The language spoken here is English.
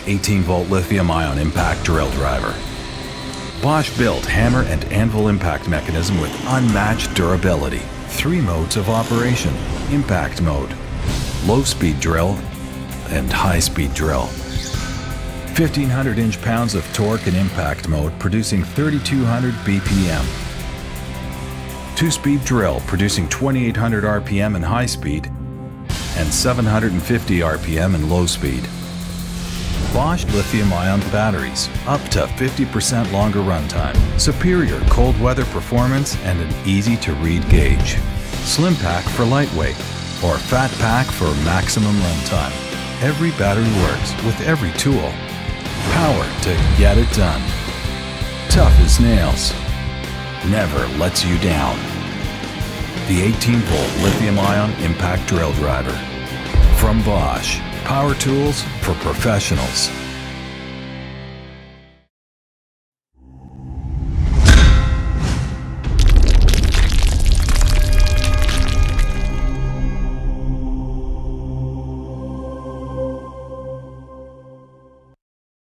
Bosch 18-volt lithium-ion impact drill driver. Bosch built hammer and anvil impact mechanism with unmatched durability. 3 modes of operation: impact mode, low-speed drill, and high-speed drill. 1,500 inch-pounds of torque in impact mode, producing 3,200 BPM. 2-speed drill, producing 2,800 RPM in high speed and 750 RPM in low speed. Bosch lithium-ion batteries, up to 50% longer runtime, superior cold weather performance, and an easy-to-read gauge. Slim pack for lightweight, or fat pack for maximum runtime. Every battery works with every tool. Power to get it done. Tough as nails. Never lets you down. The 18-volt lithium-ion impact drill driver. From Bosch, power tools for professionals.